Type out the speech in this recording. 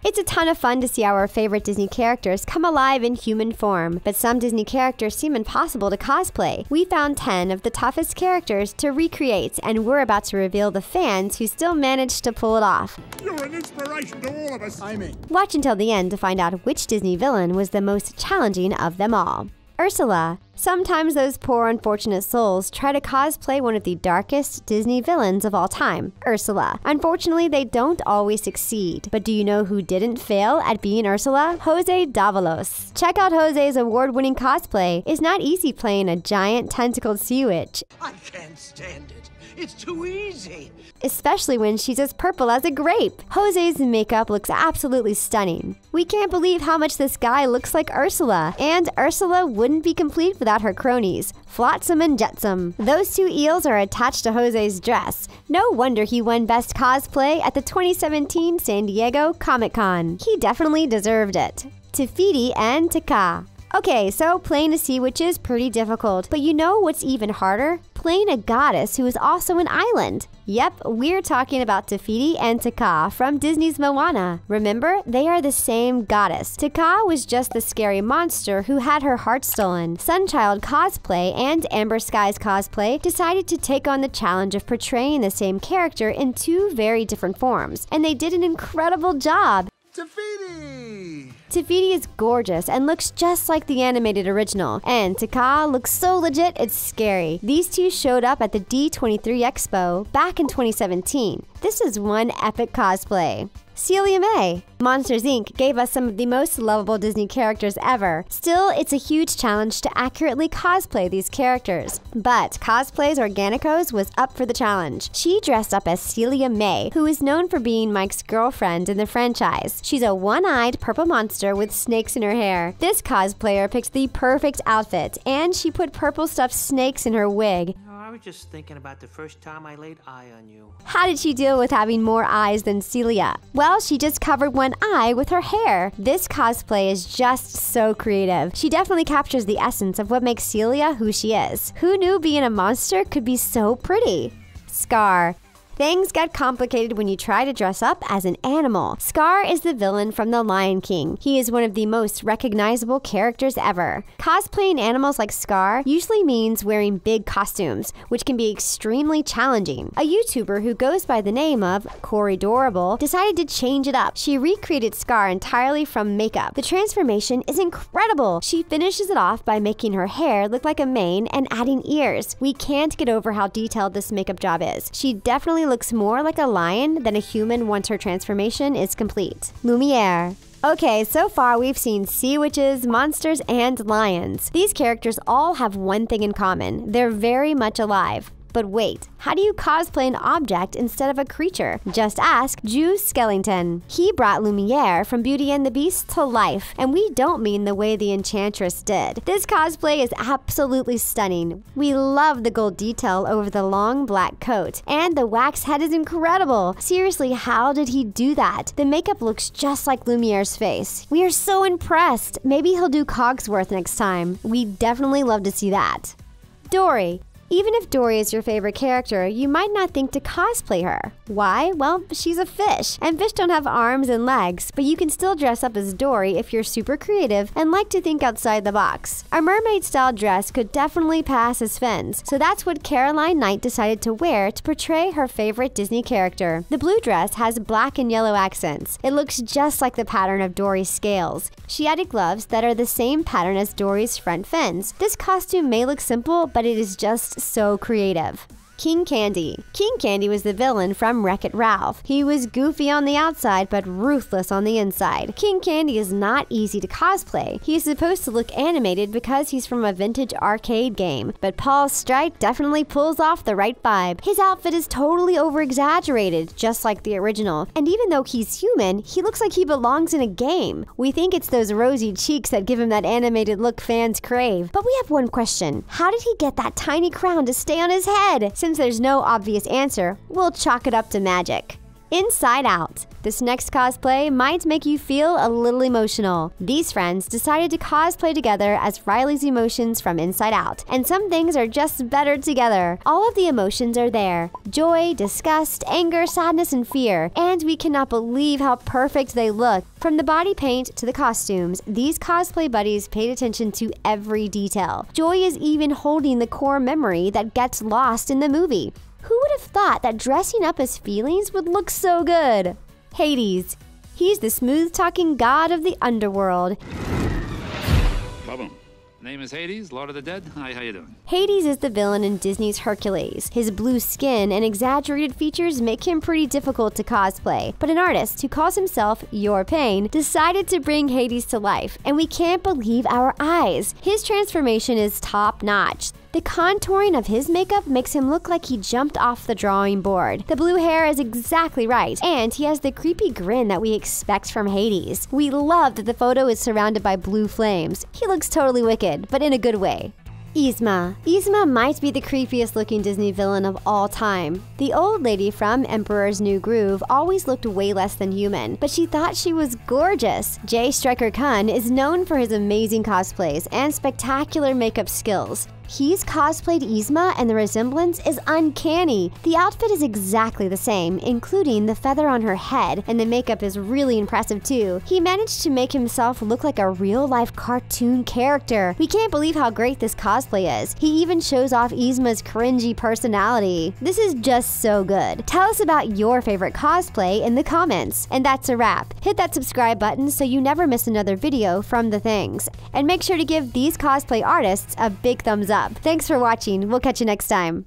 It's a ton of fun to see our favorite Disney characters come alive in human form, but some Disney characters seem impossible to cosplay. We found 10 of the toughest characters to recreate, and we're about to reveal the fans who still managed to pull it off. You're an inspiration to all of us, Amy. Watch until the end to find out which Disney villain was the most challenging of them all. Ursula. Sometimes those poor unfortunate souls try to cosplay one of the darkest Disney villains of all time, Ursula. Unfortunately, they don't always succeed. But do you know who didn't fail at being Ursula? Jose Davalos. Check out Jose's award-winning cosplay. It's not easy playing a giant tentacled sea witch. I can't stand it. It's too easy. Especially when she's as purple as a grape. Jose's makeup looks absolutely stunning. We can't believe how much this guy looks like Ursula. And Ursula wouldn't be complete without her cronies, Flotsam and Jetsam. Those two eels are attached to Jose's dress. No wonder he won Best Cosplay at the 2017 San Diego Comic-Con. He definitely deserved it. Tafiti and Taka. Okay, so playing a sea witch is pretty difficult, but you know what's even harder? Playing a goddess who is also an island. Yep, we're talking about Tafiti and Taka from Disney's Moana. Remember, they are the same goddess. Taka was just the scary monster who had her heart stolen. Sunchild Cosplay and Amber Skies Cosplay decided to take on the challenge of portraying the same character in two very different forms, and they did an incredible job. Tafiti! Tafiti is gorgeous and looks just like the animated original, and Taka looks so legit it's scary. These two showed up at the D23 Expo back in 2017. This is one epic cosplay. Celia May. Monsters Inc. gave us some of the most lovable Disney characters ever. Still, it's a huge challenge to accurately cosplay these characters. But Cosplay's Organicos was up for the challenge. She dressed up as Celia May, who is known for being Mike's girlfriend in the franchise. She's a one-eyed purple monster with snakes in her hair. This cosplayer picked the perfect outfit, and she put purple stuffed snakes in her wig. I was just thinking about the first time I laid eye on you. How did she deal with having more eyes than Celia? Well, she just covered one eye with her hair. This cosplay is just so creative. She definitely captures the essence of what makes Celia who she is. Who knew being a monster could be so pretty? Scar. Things get complicated when you try to dress up as an animal. Scar is the villain from The Lion King. He is one of the most recognizable characters ever. Cosplaying animals like Scar usually means wearing big costumes, which can be extremely challenging. A YouTuber who goes by the name of Corydorable decided to change it up. She recreated Scar entirely from makeup. The transformation is incredible. She finishes it off by making her hair look like a mane and adding ears. We can't get over how detailed this makeup job is. She definitely looks more like a lion than a human once her transformation is complete. Lumiere. Okay, so far we've seen sea witches, monsters, and lions. These characters all have one thing in common. They're very much alive. But wait, how do you cosplay an object instead of a creature? Just ask Juice Skellington. He brought Lumiere from Beauty and the Beast to life, and we don't mean the way the Enchantress did. This cosplay is absolutely stunning. We love the gold detail over the long black coat, and the wax head is incredible. Seriously, how did he do that? The makeup looks just like Lumiere's face. We are so impressed. Maybe he'll do Cogsworth next time. We'd definitely love to see that. Dory. Even if Dory is your favorite character, you might not think to cosplay her. Why? Well, she's a fish, and fish don't have arms and legs, but you can still dress up as Dory if you're super creative and like to think outside the box. A mermaid-style dress could definitely pass as fins, so that's what Caroline Knight decided to wear to portray her favorite Disney character. The blue dress has black and yellow accents. It looks just like the pattern of Dory's scales. She added gloves that are the same pattern as Dory's front fins. This costume may look simple, but it is just so creative. King Candy. King Candy was the villain from Wreck-It Ralph. He was goofy on the outside, but ruthless on the inside. King Candy is not easy to cosplay. He's supposed to look animated because he's from a vintage arcade game, but Paul's strike definitely pulls off the right vibe. His outfit is totally over-exaggerated, just like the original, and even though he's human, he looks like he belongs in a game. We think it's those rosy cheeks that give him that animated look fans crave. But we have one question. How did he get that tiny crown to stay on his head? Since there's no obvious answer, we'll chalk it up to magic. Inside Out. This next cosplay might make you feel a little emotional. These friends decided to cosplay together as Riley's emotions from Inside Out, and some things are just better together. All of the emotions are there: joy, disgust, anger, sadness, and fear, and we cannot believe how perfect they look. From the body paint to the costumes, these cosplay buddies paid attention to every detail. Joy is even holding the core memory that gets lost in the movie. Who would have thought that dressing up as feelings would look so good? Hades. He's the smooth-talking god of the underworld. Ba-boom. Name is Hades, Lord of the Dead. Hi, how you doing? Hades is the villain in Disney's Hercules. His blue skin and exaggerated features make him pretty difficult to cosplay. But an artist who calls himself Your Pain decided to bring Hades to life, and we can't believe our eyes. His transformation is top-notch. The contouring of his makeup makes him look like he jumped off the drawing board. The blue hair is exactly right, and he has the creepy grin that we expect from Hades. We love that the photo is surrounded by blue flames. He looks totally wicked, but in a good way. Yzma. Yzma might be the creepiest looking Disney villain of all time. The old lady from Emperor's New Groove always looked way less than human, but she thought she was gorgeous. STRYKER is known for his amazing cosplays and spectacular makeup skills. He's cosplayed Yzma, and the resemblance is uncanny. The outfit is exactly the same, including the feather on her head, and the makeup is really impressive too. He managed to make himself look like a real-life cartoon character. We can't believe how great this cosplay is. He even shows off Yzma's cringy personality. This is just so good. Tell us about your favorite cosplay in the comments. And that's a wrap. Hit that subscribe button so you never miss another video from The Things. And make sure to give these cosplay artists a big thumbs up. Thanks for watching. We'll catch you next time.